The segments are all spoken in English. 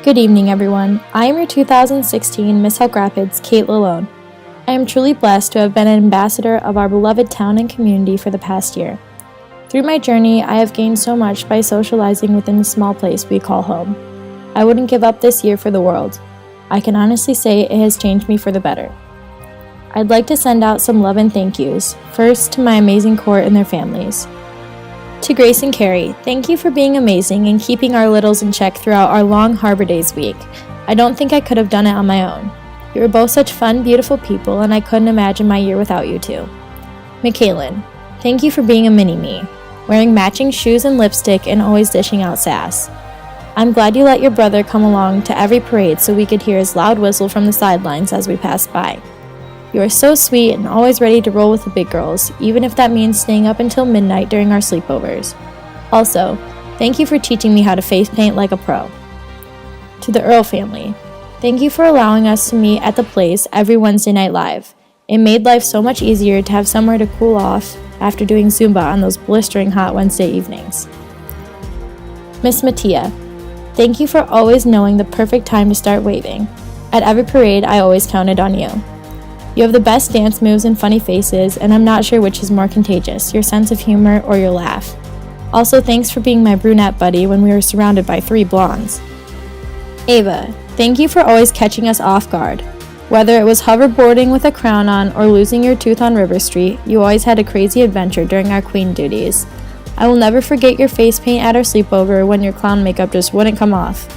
Good evening, everyone. I am your 2016 Miss Elk Rapids, Kate Lalone. I am truly blessed to have been an ambassador of our beloved town and community for the past year. Through my journey, I have gained so much by socializing within the small place we call home. I wouldn't give up this year for the world. I can honestly say it has changed me for the better. I'd like to send out some love and thank yous, first to my amazing court and their families. To Grace and Carrie, thank you for being amazing and keeping our littles in check throughout our long Harbor Days week. I don't think I could have done it on my own. You are both such fun, beautiful people, and I couldn't imagine my year without you two. Michaelin, thank you for being a mini-me, wearing matching shoes and lipstick and always dishing out sass. I'm glad you let your brother come along to every parade so we could hear his loud whistle from the sidelines as we passed by. You are so sweet and always ready to roll with the big girls, even if that means staying up until midnight during our sleepovers. Also, thank you for teaching me how to face paint like a pro. To the Earl family, thank you for allowing us to meet at the place every Wednesday night live. It made life so much easier to have somewhere to cool off after doing Zumba on those blistering hot Wednesday evenings. Miss Mattia, thank you for always knowing the perfect time to start waving. At every parade, I always counted on you. You have the best dance moves and funny faces, and I'm not sure which is more contagious, your sense of humor or your laugh. Also, thanks for being my brunette buddy when we were surrounded by 3 blondes. Ava, thank you for always catching us off guard. Whether it was hoverboarding with a crown on or losing your tooth on River Street, you always had a crazy adventure during our queen duties. I will never forget your face paint at our sleepover when your clown makeup just wouldn't come off.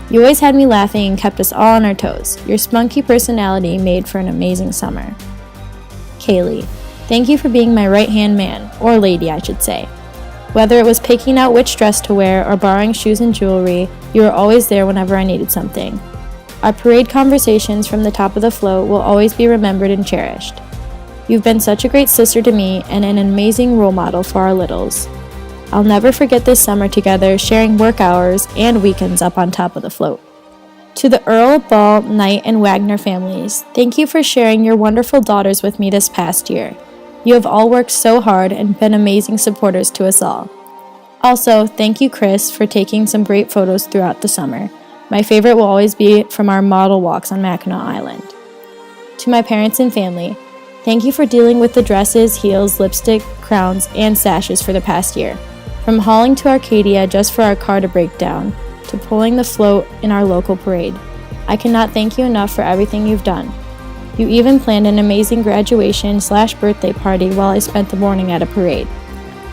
You always had me laughing and kept us all on our toes. Your spunky personality made for an amazing summer. Kaylee, thank you for being my right-hand man, or lady I should say. Whether it was picking out which dress to wear or borrowing shoes and jewelry, you were always there whenever I needed something. Our parade conversations from the top of the float will always be remembered and cherished. You've been such a great sister to me and an amazing role model for our littles. I'll never forget this summer together, sharing work hours and weekends up on top of the float. To the Earl, Ball, Knight, and Wagner families, thank you for sharing your wonderful daughters with me this past year. You have all worked so hard and been amazing supporters to us all. Also, thank you, Chris, for taking some great photos throughout the summer. My favorite will always be from our model walks on Mackinac Island. To my parents and family, thank you for dealing with the dresses, heels, lipstick, crowns, and sashes for the past year. From hauling to Arcadia just for our car to break down, to pulling the float in our local parade. I cannot thank you enough for everything you've done. You even planned an amazing graduation/birthday party while I spent the morning at a parade.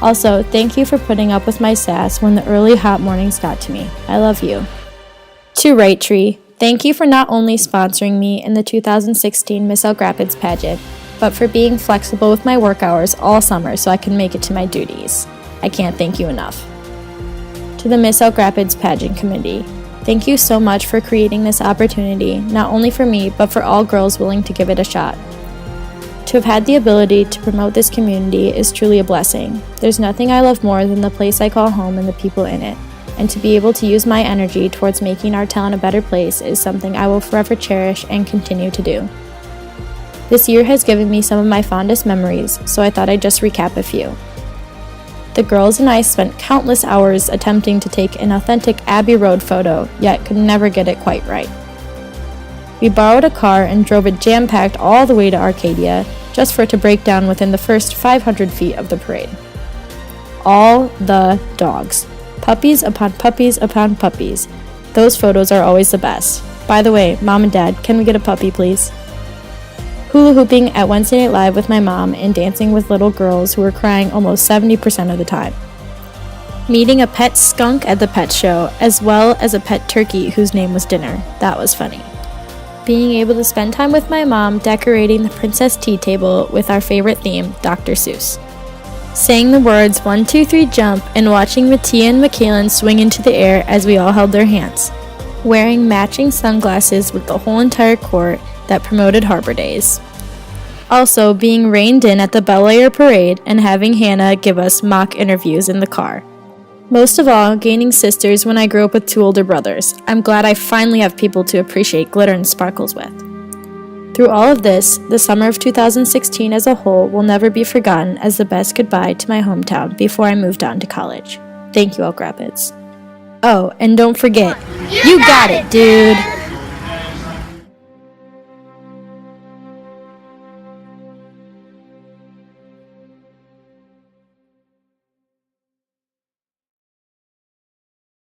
Also, thank you for putting up with my sass when the early hot mornings got to me. I love you. To Right Tree, thank you for not only sponsoring me in the 2016 Miss Elk Rapids pageant, but for being flexible with my work hours all summer so I can make it to my duties. I can't thank you enough. To the Miss Elk Rapids Pageant Committee, thank you so much for creating this opportunity, not only for me, but for all girls willing to give it a shot. To have had the ability to promote this community is truly a blessing. There's nothing I love more than the place I call home and the people in it, and to be able to use my energy towards making our town a better place is something I will forever cherish and continue to do. This year has given me some of my fondest memories, so I thought I'd just recap a few. The girls and I spent countless hours attempting to take an authentic Abbey Road photo, yet could never get it quite right. We borrowed a car and drove it jam-packed all the way to Arcadia, just for it to break down within the first 500 feet of the parade. All the dogs. Puppies upon puppies upon puppies. Those photos are always the best. By the way, Mom and Dad, can we get a puppy, please? Hula hooping at Wednesday Night Live with my mom and dancing with little girls who were crying almost 70% of the time. Meeting a pet skunk at the pet show, as well as a pet turkey whose name was Dinner. That was funny. Being able to spend time with my mom decorating the Princess Tea table with our favorite theme, Dr. Seuss. Saying the words 1, 2, 3 jump and watching Mattia and Michaelin swing into the air as we all held their hands. Wearing matching sunglasses with the whole entire court that promoted Harbor Days. Also, being reined in at the Bel Air Parade and having Hannah give us mock interviews in the car. Most of all, gaining sisters when I grew up with 2 older brothers. I'm glad I finally have people to appreciate glitter and sparkles with. Through all of this, the summer of 2016 as a whole will never be forgotten as the best goodbye to my hometown before I moved on to college. Thank you, Elk Rapids. Oh, and don't forget, you got it, dude!